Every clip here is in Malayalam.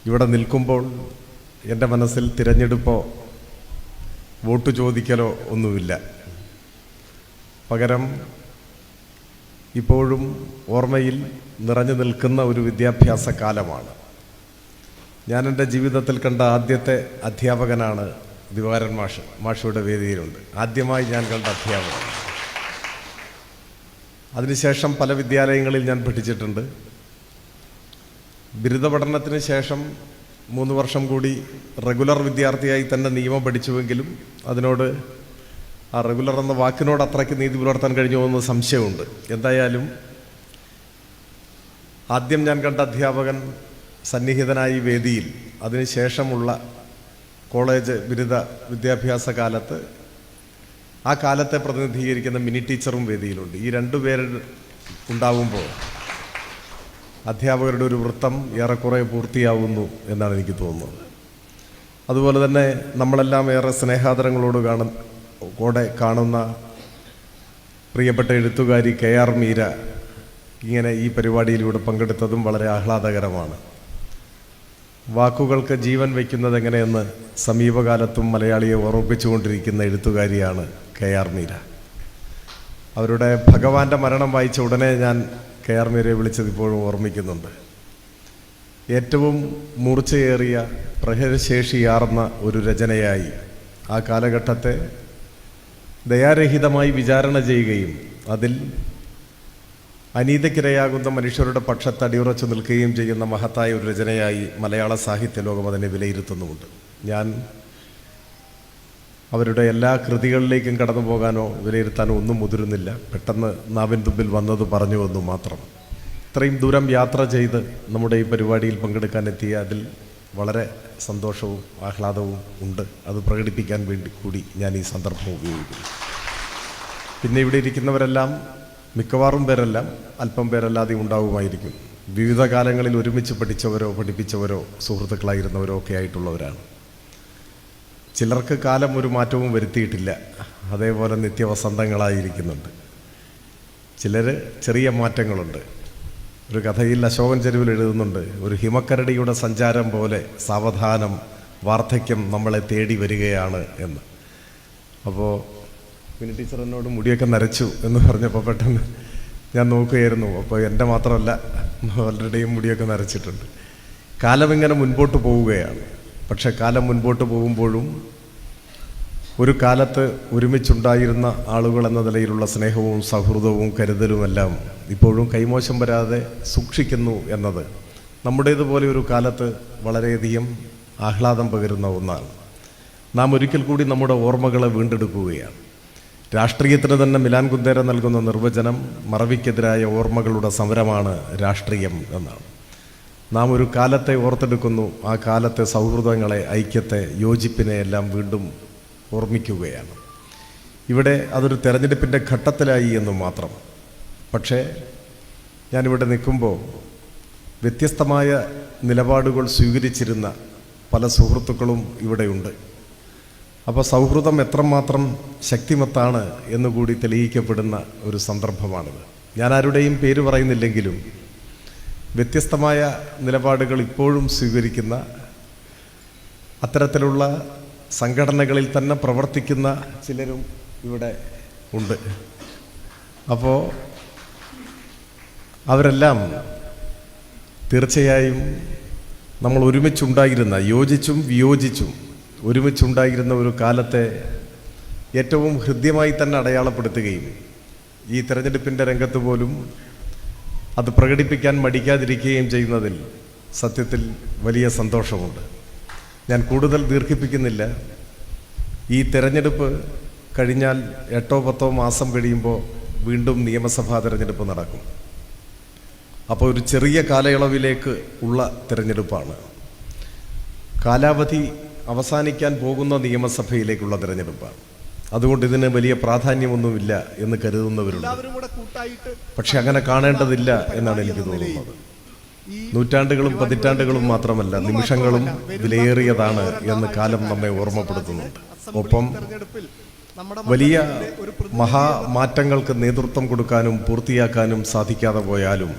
ഇവിടെ നിൽക്കുമ്പോൾ എൻ്റെ മനസ്സിൽ തിരഞ്ഞെടുപ്പോ വോട്ട് ചോദിക്കലോ ഒന്നുമില്ല. പകരം ഇപ്പോഴും ഓർമ്മയിൽ നിറഞ്ഞു നിൽക്കുന്ന ഒരു വിദ്യാഭ്യാസ കാലമാണ്. ഞാൻ എൻ്റെ ജീവിതത്തിൽ കണ്ട ആദ്യത്തെ അധ്യാപകനാണ് ദിവാരൻ മാഷയുടെ വേദിയിലുണ്ട്. ആദ്യമായി ഞാൻ കണ്ട അധ്യാപകൻ. അതിനുശേഷം പല വിദ്യാലയങ്ങളിൽ ഞാൻ പഠിച്ചിട്ടുണ്ട്. ബിരുദ പഠനത്തിന് ശേഷം 3 വർഷം കൂടി റെഗുലർ വിദ്യാർത്ഥിയായി തന്നെ നിയമം പഠിച്ചുവെങ്കിലും അതിനോട് ആ റെഗുലർ എന്ന വാക്കിനോട് അത്രയ്ക്ക് നീതി പുലർത്താൻ കഴിഞ്ഞു എന്ന് സംശയമുണ്ട്. എന്തായാലും ആദ്യം ഞാൻ കണ്ട അധ്യാപകൻ സന്നിഹിതനായി വേദിയിൽ, അതിനുശേഷമുള്ള കോളേജ് ബിരുദ വിദ്യാഭ്യാസ കാലത്ത് ആ കാലത്തെ പ്രതിനിധീകരിക്കുന്ന മിനി ടീച്ചറും വേദിയിലുണ്ട്. ഈ 2 പേർ ഉണ്ടാവുമ്പോൾ അധ്യാപകരുടെ ഒരു വൃത്തം ഏറെക്കുറെ പൂർത്തിയാവുന്നു എന്നാണ് എനിക്ക് തോന്നുന്നത്. അതുപോലെ തന്നെ നമ്മളെല്ലാം ഏറെ സ്നേഹാദരങ്ങളോട് കാണുന്ന പ്രിയപ്പെട്ട എഴുത്തുകാരി KR മീര ഇങ്ങനെ ഈ പരിപാടിയിലൂടെ പങ്കെടുത്തതും വളരെ ആഹ്ലാദകരമാണ്. വാക്കുകൾക്ക് ജീവൻ വയ്ക്കുന്നത് എങ്ങനെയെന്ന് സമീപകാലത്തും മലയാളിയെ ഓർമ്മിപ്പിച്ചുകൊണ്ടിരിക്കുന്ന എഴുത്തുകാരിയാണ് KR മീര. അവരുടെ ഭഗവാന്റെ മരണം വായിച്ച ഉടനെ ഞാൻ KR മീരയെ വിളിച്ചത് ഇപ്പോഴും ഓർമ്മിക്കുന്നുണ്ട്. ഏറ്റവും മൂർച്ചയേറിയ പ്രഹരശേഷിയാർന്ന ഒരു രചനയായി ആ കാലഘട്ടത്തെ ദയാരഹിതമായി വിചാരണ ചെയ്യുകയും അതിൽ അനീതിക്കിരയാകുന്ന മനുഷ്യരുടെ പക്ഷത്ത് അടിയുറച്ചു നിൽക്കുകയും ചെയ്യുന്ന മഹത്തായ ഒരു രചനയായി മലയാള സാഹിത്യ ലോകം അതിനെ വിലയിരുത്തുന്നുമുണ്ട്. ഞാൻ അവരുടെ എല്ലാ കൃതികളിലേക്കും കടന്നു പോകാനോ വിലയിരുത്താനോ ഒന്നും മുതിരുന്നില്ല. പെട്ടെന്ന് നാവിൻ തുമ്പിൽ വന്നത് പറഞ്ഞു വന്നു മാത്രം. ഇത്രയും ദൂരം യാത്ര ചെയ്ത് നമ്മുടെ ഈ പരിപാടിയിൽ പങ്കെടുക്കാനെത്തിയ അതിൽ വളരെ സന്തോഷവും ആഹ്ലാദവും ഉണ്ട്. അത് പ്രകടിപ്പിക്കാൻ വേണ്ടി കൂടി ഞാൻ ഈ സന്ദർഭം ഉപയോഗിക്കുന്നു. പിന്നെ ഇവിടെ ഇരിക്കുന്നവരെല്ലാം, മിക്കവാറും പേരെല്ലാം, അല്പം പേരല്ലാതെ ഉണ്ടാവുമായിരിക്കും, വിവിധ കാലങ്ങളിൽ ഒരുമിച്ച് പഠിച്ചവരോ പഠിപ്പിച്ചവരോ സുഹൃത്തുക്കളായിരുന്നവരോ ഒക്കെ ആയിട്ടുള്ളവരാണ്. ചിലർക്ക് കാലം ഒരു മാറ്റവും വരുത്തിയിട്ടില്ല, അതേപോലെ നിത്യവസന്തങ്ങളായിരിക്കുന്നുണ്ട്. ചിലർ ചെറിയ മാറ്റങ്ങളുണ്ട്. ഒരു കഥയിൽ അശോകൻ ചെരുവിൽ എഴുതുന്നുണ്ട്, ഒരു ഹിമക്കരടിയുടെ സഞ്ചാരം പോലെ സാവധാനം വാർദ്ധക്യം നമ്മളെ തേടി വരികയാണ് എന്ന്. അപ്പോൾ മിനി ടീച്ചർ എന്നോട് മുടിയൊക്കെ നരച്ചു എന്ന് പറഞ്ഞപ്പോൾ പെട്ടെന്ന് ഞാൻ നോക്കുകയായിരുന്നു. അപ്പോൾ എൻ്റെ മാത്രമല്ല, പലരുടെയും മുടിയൊക്കെ നരച്ചിട്ടുണ്ട്. കാലം ഇങ്ങനെ മുൻപോട്ട് പോവുകയാണ്. പക്ഷെ കാലം മുൻപോട്ട് പോകുമ്പോഴും ഒരു കാലത്ത് ഒരുമിച്ചുണ്ടായിരുന്ന ആളുകൾ എന്ന നിലയിലുള്ള സ്നേഹവും സൗഹൃദവും കരുതലുമെല്ലാം ഇപ്പോഴും കൈമോശം വരാതെ സൂക്ഷിക്കുന്നു എന്നത് നമ്മുടേതുപോലെ ഒരു കാലത്ത് വളരെയധികം ആഹ്ലാദം പകരുന്ന ഒന്നാണ്. നാം ഒരിക്കൽ കൂടി നമ്മുടെ ഓർമ്മകളെ വീണ്ടെടുക്കുകയാണ്. രാഷ്ട്രീയത്തിന് തന്നെ മിലാൻ കുന്ദേര നൽകുന്ന നിർവചനം മറവിക്കെതിരായ ഓർമ്മകളുടെ സമരമാണ് രാഷ്ട്രീയം എന്നാണ്. നാം ഒരു കാലത്തെ ഓർത്തെടുക്കുന്നു, ആ കാലത്തെ സൗഹൃദങ്ങളെ, ഐക്യത്തെ, യോജിപ്പിനെ എല്ലാം വീണ്ടും ഓർമ്മിക്കുകയാണ്. ഇവിടെ അതൊരു തെരഞ്ഞെടുപ്പിൻ്റെ ഘട്ടത്തിലായി എന്ന് മാത്രം. പക്ഷേ ഞാനിവിടെ നിൽക്കുമ്പോൾ വ്യത്യസ്തമായ നിലപാടുകൾ സ്വീകരിച്ചിരുന്ന പല സുഹൃത്തുക്കളും ഇവിടെയുണ്ട്. അപ്പോൾ സൗഹൃദം എത്രമാത്രം ശക്തിമത്താണ് എന്നുകൂടി തെളിയിക്കപ്പെടുന്ന ഒരു സന്ദർഭമാണിത്. ഞാൻ ആരുടെയും പേര് പറയുന്നില്ലെങ്കിലും വ്യത്യസ്തമായ നിലപാടുകൾ ഇപ്പോഴും സ്വീകരിക്കുന്ന അത്തരത്തിലുള്ള സംഘടനകളിൽ തന്നെ പ്രവർത്തിക്കുന്ന ചിലരും ഇവിടെ ഉണ്ട്. അപ്പോൾ അവരെല്ലാം തീർച്ചയായും നമ്മൾ ഒരുമിച്ചുണ്ടായിരുന്ന, യോജിച്ചും വിയോജിച്ചും ഒരുമിച്ചുണ്ടായിരുന്ന ഒരു കാലത്തെ ഏറ്റവും ഹൃദ്യമായി തന്നെ അടയാളപ്പെടുത്തുകയും ഈ തെരഞ്ഞെടുപ്പിൻ്റെ രംഗത്ത് പോലും അത് പ്രകടിപ്പിക്കാൻ മടിക്കാതിരിക്കുകയും ചെയ്യുന്നതിൽ സത്യത്തിൽ വലിയ സന്തോഷമുണ്ട്. ഞാൻ ദീർഘിപ്പിക്കുന്നില്ല. ഈ തെരഞ്ഞെടുപ്പ് കഴിഞ്ഞാൽ 8-10 മാസം കഴിയുമ്പോൾ വീണ്ടും നിയമസഭാ തെരഞ്ഞെടുപ്പ് നടക്കും. അപ്പോൾ ഒരു ചെറിയ കാലയളവിലേക്ക് ഉള്ള തിരഞ്ഞെടുപ്പാണ്. കാലാവധി അവസാനിക്കാൻ പോകുന്ന നിയമസഭയിലേക്കുള്ള തിരഞ്ഞെടുപ്പാണ്. അതുകൊണ്ട് ഇതിന് വലിയ പ്രാധാന്യമൊന്നുമില്ല എന്ന് കരുതുന്നവരുണ്ട്. പക്ഷെ അങ്ങനെ കാണേണ്ടതില്ല എന്നാണ് എനിക്ക് തോന്നുന്നത്. നൂറ്റാണ്ടുകളും പതിറ്റാണ്ടുകളും മാത്രമല്ല, നിമിഷങ്ങളും വിലയേറിയതാണ് എന്ന് കാലം നമ്മെ ഓർമ്മപ്പെടുത്തുന്നുണ്ട്. ഒപ്പം വലിയ മഹാമാറ്റങ്ങൾക്ക് നേതൃത്വം കൊടുക്കാനും പൂർത്തിയാക്കാനും സാധിക്കാതെ പോയാലും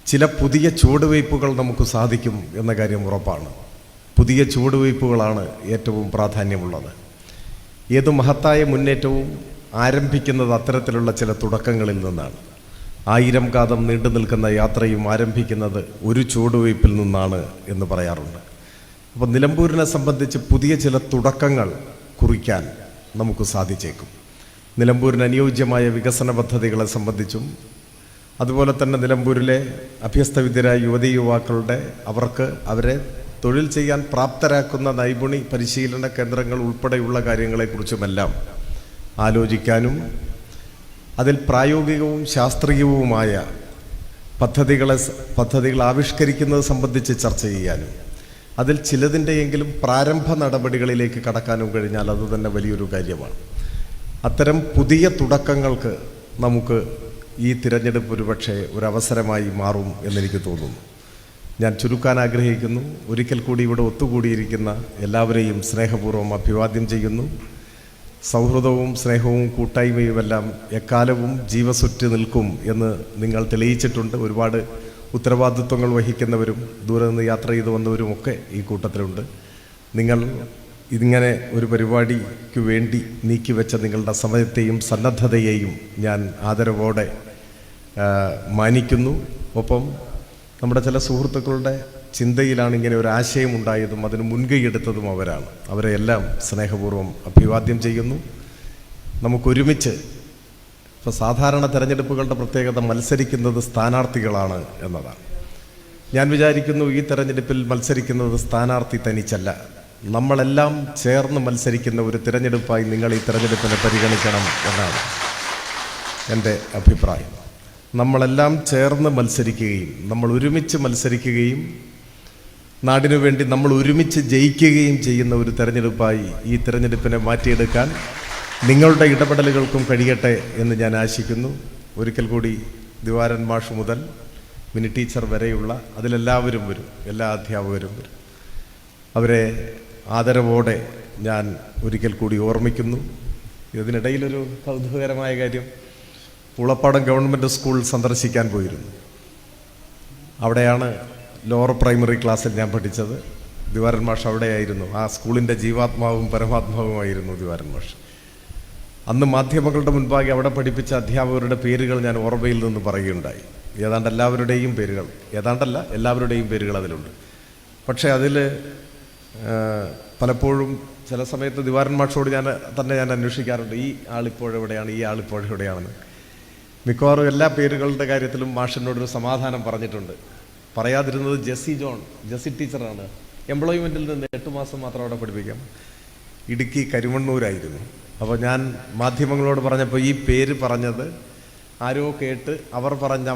ചില പുതിയ ചുവടുവയ്പ്പുകൾ നമുക്ക് സാധിക്കും എന്ന കാര്യം ഉറപ്പാണ്. പുതിയ ചുവടുവയ്പ്പുകളാണ് ഏറ്റവും പ്രാധാന്യമുള്ളത്. ഏതു മഹത്തായ മുന്നേറ്റവും ആരംഭിക്കുന്നത് അത്തരത്തിലുള്ള ചില തുടക്കങ്ങളിൽ നിന്നാണ്. 1000 കാതം നീണ്ടു നിൽക്കുന്ന യാത്രയും ആരംഭിക്കുന്നത് ഒരു ചുവടുവയ്പ്പിൽ നിന്നാണ് എന്ന് പറയാറുണ്ട്. അപ്പോൾ നിലമ്പൂരിനെ സംബന്ധിച്ച് പുതിയ ചില തുടക്കങ്ങൾ കുറിക്കാൻ നമുക്ക് സാധിച്ചേക്കും. നിലമ്പൂരിന് അനുയോജ്യമായ വികസന പദ്ധതികളെ സംബന്ധിച്ചും അതുപോലെ തന്നെ നിലമ്പൂരിലെ അഭ്യസ്തവിദ്യരായ യുവതീ യുവാക്കളുടെ അവരെ തൊഴിൽ ചെയ്യാൻ പ്രാപ്തരാക്കുന്ന നൈപുണി പരിശീലന കേന്ദ്രങ്ങൾ ഉൾപ്പെടെയുള്ള കാര്യങ്ങളെക്കുറിച്ചുമെല്ലാം ആലോചിക്കാനും അതിൽ പ്രായോഗികവും ശാസ്ത്രീയവുമായ പദ്ധതികൾ ആവിഷ്കരിക്കുന്നത് സംബന്ധിച്ച് ചർച്ച ചെയ്യാനും അതിൽ ചിലതിൻ്റെയെങ്കിലും പ്രാരംഭ നടപടികളിലേക്ക് കടക്കാനും കഴിഞ്ഞാൽ അതുതന്നെ വലിയൊരു കാര്യമാണ്. അത്തരം പുതിയ തുടക്കങ്ങൾക്ക് നമുക്ക് ഈ തിരഞ്ഞെടുപ്പ് ഒരുപക്ഷെ ഒരവസരമായി മാറും എന്നെനിക്ക് തോന്നുന്നു. ഞാൻ ചുരുക്കാൻ ആഗ്രഹിക്കുന്നു. ഒരിക്കൽ കൂടി ഇവിടെ ഒത്തുകൂടിയിരിക്കുന്ന എല്ലാവരെയും സ്നേഹപൂർവ്വം അഭിവാദ്യം ചെയ്യുന്നു. സൗഹൃദവും സ്നേഹവും കൂട്ടായ്മയുമെല്ലാം എക്കാലവും ജീവസുറ്റ് നിൽക്കും എന്ന് നിങ്ങൾ തെളിയിച്ചിട്ടുണ്ട്. ഒരുപാട് ഉത്തരവാദിത്വങ്ങൾ വഹിക്കുന്നവരും ദൂരെ നിന്ന് യാത്ര ചെയ്തു വന്നവരുമൊക്കെ ഈ കൂട്ടത്തിലുണ്ട്. നിങ്ങൾ ഇങ്ങനെ ഒരു പരിപാടിക്ക് വേണ്ടി നീക്കിവെച്ച നിങ്ങളുടെ സമയത്തെയും സന്നദ്ധതയെയും ഞാൻ ആദരവോടെ മാനിക്കുന്നു. ഒപ്പം നമ്മുടെ ചില സുഹൃത്തുക്കളുടെ ചിന്തയിലാണ് ഇങ്ങനെ ഒരു ആശയം ഉണ്ടായതും അതിന് മുൻകൈയെടുത്തതും അവരാണ്. അവരെയെല്ലാം സ്നേഹപൂർവ്വം അഭിവാദ്യം ചെയ്യുന്നു. നമുക്കൊരുമിച്ച് ഇപ്പോൾ സാധാരണ തെരഞ്ഞെടുപ്പുകളുടെ പ്രത്യേകത മത്സരിക്കുന്നത് സ്ഥാനാർത്ഥികളാണ് എന്നതാണ്. ഞാൻ വിചാരിക്കുന്നു ഈ തെരഞ്ഞെടുപ്പിൽ മത്സരിക്കുന്നത് സ്ഥാനാർത്ഥി തനിച്ചല്ല, നമ്മളെല്ലാം ചേർന്ന് മത്സരിക്കുന്ന ഒരു തിരഞ്ഞെടുപ്പായി നിങ്ങൾ ഈ തിരഞ്ഞെടുപ്പിനെ പരിഗണിക്കണം എന്നാണ് എൻ്റെ അഭിപ്രായം. നമ്മളെല്ലാം ചേർന്ന് മത്സരിക്കുകയും നമ്മൾ ഒരുമിച്ച് മത്സരിക്കുകയും നാടിനു വേണ്ടി നമ്മൾ ഒരുമിച്ച് ജയിക്കുകയും ചെയ്യുന്ന ഒരു തെരഞ്ഞെടുപ്പായി ഈ തിരഞ്ഞെടുപ്പിനെ മാറ്റിയെടുക്കാൻ നിങ്ങളുടെ ഇടപെടലുകൾക്കും കഴിയട്ടെ എന്ന് ഞാൻ ആശിക്കുന്നു. ഒരിക്കൽ കൂടി ദിവാരൻ മാഷ് മുതൽ മിനി ടീച്ചർ വരെയുള്ള അതിലെല്ലാവരും വരും, എല്ലാ അധ്യാപകരും വരും. അവരെ ആദരവോടെ ഞാൻ ഒരിക്കൽ കൂടി ഓർമ്മിക്കുന്നു. ഇതിനിടയിലൊരു കൗതുകകരമായ കാര്യം, ഉളപ്പാടം ഗവൺമെൻറ് സ്കൂൾ സന്ദർശിക്കാൻ പോയിരുന്നു. അവിടെയാണ് ലോവർ പ്രൈമറി ക്ലാസ്സിൽ ഞാൻ പഠിച്ചത്. ദിവാരൻ മാഷ് അവിടെയായിരുന്നു. ആ സ്കൂളിൻ്റെ ജീവാത്മാവും പരമാത്മാവുമായിരുന്നു ദിവാരൻ മാഷ്. അന്ന് മാധ്യമങ്ങളുടെ മുൻപാകെ അവിടെ പഠിപ്പിച്ച അധ്യാപകരുടെ പേരുകൾ ഞാൻ ഓർമ്മയിൽ നിന്ന് പറയുകയുണ്ടായി. ഏതാണ്ട് എല്ലാവരുടെയും പേരുകൾ, ഏതാണ്ടല്ല എല്ലാവരുടെയും പേരുകൾ അതിലുണ്ട്. പക്ഷേ അതിൽ പലപ്പോഴും ചില സമയത്ത് ദിവാരൻ മാഷോട് ഞാൻ അന്വേഷിക്കാറുണ്ട്, ഈ ആളിപ്പോഴെവിടെയാണ്, ഈ ആളിപ്പോഴെവിടെയാണെന്ന്. മിക്കവാറും എല്ലാ പേരുകളുടെ കാര്യത്തിലും മാഷിനോടൊരു സമാധാനം പറഞ്ഞിട്ടുണ്ട്. പറയാതിരുന്നത് ജെസ്സി ടീച്ചറാണ്. എംപ്ലോയ്മെൻറ്റിൽ നിന്ന് 8 മാസം മാത്രം അവിടെ പഠിപ്പിക്കാം. ഇടുക്കി കരിമണ്ണൂരായിരുന്നു. അപ്പോൾ ഞാൻ മാധ്യമങ്ങളോട് പറഞ്ഞപ്പോൾ ഈ പേര് പറഞ്ഞത് ആരോ കേട്ട് അവർ പറഞ്ഞ്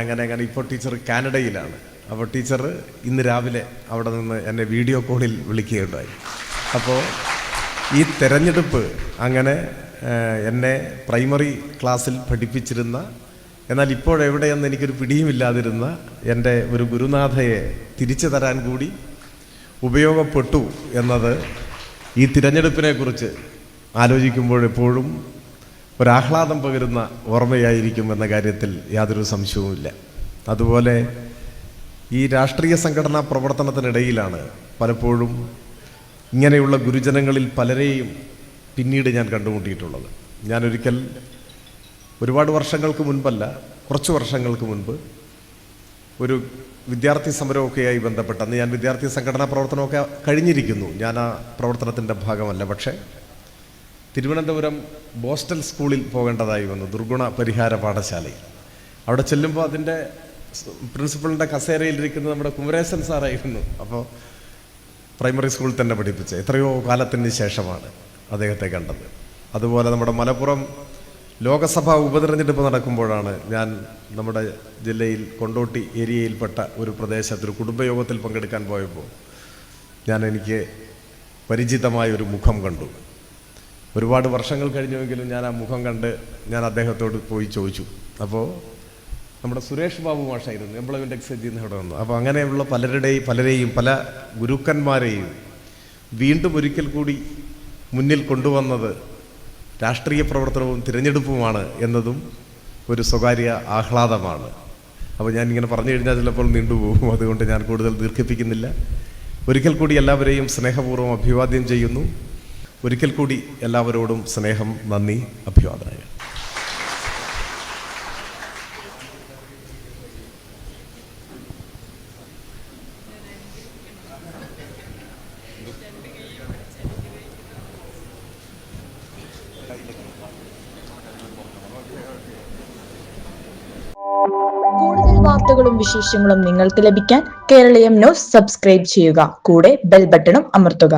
അങ്ങനെ ഇപ്പോൾ ടീച്ചർ കാനഡയിലാണ്. അപ്പോൾ ടീച്ചർ ഇന്ന് രാവിലെ അവിടെ നിന്ന് എന്നെ വീഡിയോ കോളിൽ വിളിക്കുകയുണ്ടായി. അപ്പോൾ ഈ തെരഞ്ഞെടുപ്പ് അങ്ങനെ എന്നെ പ്രൈമറി ക്ലാസ്സിൽ പഠിപ്പിച്ചിരുന്ന, എന്നാൽ ഇപ്പോഴെവിടെയെന്ന് എനിക്കൊരു പിടിയുമില്ലാതിരുന്ന എൻ്റെ ഒരു ഗുരുനാഥയെ തിരിച്ചു തരാൻ കൂടി ഉപയോഗപ്പെട്ടു എന്നത് ഈ തിരഞ്ഞെടുപ്പിനെക്കുറിച്ച് ആലോചിക്കുമ്പോഴെപ്പോഴും ഒരാഹ്ലാദം പകരുന്ന ഓർമ്മയായിരിക്കും എന്ന കാര്യത്തിൽ യാതൊരു സംശയവുമില്ല. അതുപോലെ ഈ രാഷ്ട്രീയ സംഘടനാ പ്രവർത്തനത്തിനിടയിലാണ് പലപ്പോഴും ഇങ്ങനെയുള്ള ഗുരുജനങ്ങളിൽ പലരെയും പിന്നീട് ഞാൻ കണ്ടുമുട്ടിയിട്ടുള്ളത്. ഞാനൊരിക്കൽ ഒരുപാട് വർഷങ്ങൾക്ക് മുൻപല്ല, കുറച്ച് വർഷങ്ങൾക്ക് മുൻപ് ഒരു വിദ്യാർത്ഥി സമരമൊക്കെയായി ബന്ധപ്പെട്ട്, അന്ന് ഞാൻ വിദ്യാർത്ഥി സംഘടനാ പ്രവർത്തനമൊക്കെ കഴിഞ്ഞിരിക്കുന്നു, ഞാൻ ആ പ്രവർത്തനത്തിൻ്റെ ഭാഗമല്ല. പക്ഷേ തിരുവനന്തപുരം ബോസ്റ്റൽ സ്കൂളിൽ പോകേണ്ടതായി വന്നു, ദുർഗുണ പരിഹാര പാഠശാലയിൽ. അവിടെ ചെല്ലുമ്പോൾ അതിൻ്റെ പ്രിൻസിപ്പളിൻ്റെ കസേരയിലിരിക്കുന്നത് നമ്മുടെ കുമരേശൻ സാറായിരുന്നു. അപ്പോൾ പ്രൈമറി സ്കൂളിൽ തന്നെ പഠിപ്പിച്ച, എത്രയോ കാലത്തിന് ശേഷമാണ് അദ്ദേഹത്തെ കണ്ടത്. അതുപോലെ നമ്മുടെ മലപ്പുറം ലോകസഭാ ഉപതെരഞ്ഞെടുപ്പ് നടക്കുമ്പോഴാണ് ഞാൻ നമ്മുടെ ജില്ലയിൽ കൊണ്ടോട്ടി ഏരിയയിൽപ്പെട്ട ഒരു പ്രദേശത്തൊരു കുടുംബയോഗത്തിൽ പങ്കെടുക്കാൻ പോയപ്പോൾ എനിക്ക് പരിചിതമായൊരു മുഖം കണ്ടു. ഒരുപാട് വർഷങ്ങൾ കഴിഞ്ഞുവെങ്കിലും ഞാൻ ആ മുഖം കണ്ട് ഞാൻ അദ്ദേഹത്തോട് പോയി ചോദിച്ചു. അപ്പോൾ നമ്മുടെ സുരേഷ് ബാബു മാഷായിരുന്നു, എംപ്ലോയ്മെൻറ്റ് എക്സ്ചേഞ്ചിൽ നിന്ന് ഇവിടെ വന്നു. അപ്പോൾ അങ്ങനെയുള്ള പലരെയും പല ഗുരുക്കന്മാരെയും വീണ്ടും ഒരിക്കൽ കൂടി മുന്നിൽ കൊണ്ടുവന്നത് രാഷ്ട്രീയ പ്രവർത്തനവും തിരഞ്ഞെടുപ്പുമാണ് എന്നതും ഒരു സ്വകാര്യ ആഹ്ലാദമാണ്. അപ്പോൾ ഞാനിങ്ങനെ പറഞ്ഞു കഴിഞ്ഞാൽ ചിലപ്പോൾ നീണ്ടുപോകും. അതുകൊണ്ട് ഞാൻ കൂടുതൽ ദീർഘിപ്പിക്കുന്നില്ല. ഒരിക്കൽ കൂടി എല്ലാവരെയും സ്നേഹപൂർവ്വം അഭിവാദ്യം ചെയ്യുന്നു. ഒരിക്കൽ കൂടി എല്ലാവരോടും സ്നേഹം, നന്ദി, അഭിവാദനങ്ങൾ. കൂടുതൽ വാർത്തകളും വിശേഷങ്ങളും നിങ്ങൾക്ക് ലഭിക്കാൻ കേരളീയം ന്യൂസ് സബ്സ്ക്രൈബ് ചെയ്യുക. കൂടെ ബെൽ ബട്ടണും അമർത്തുക.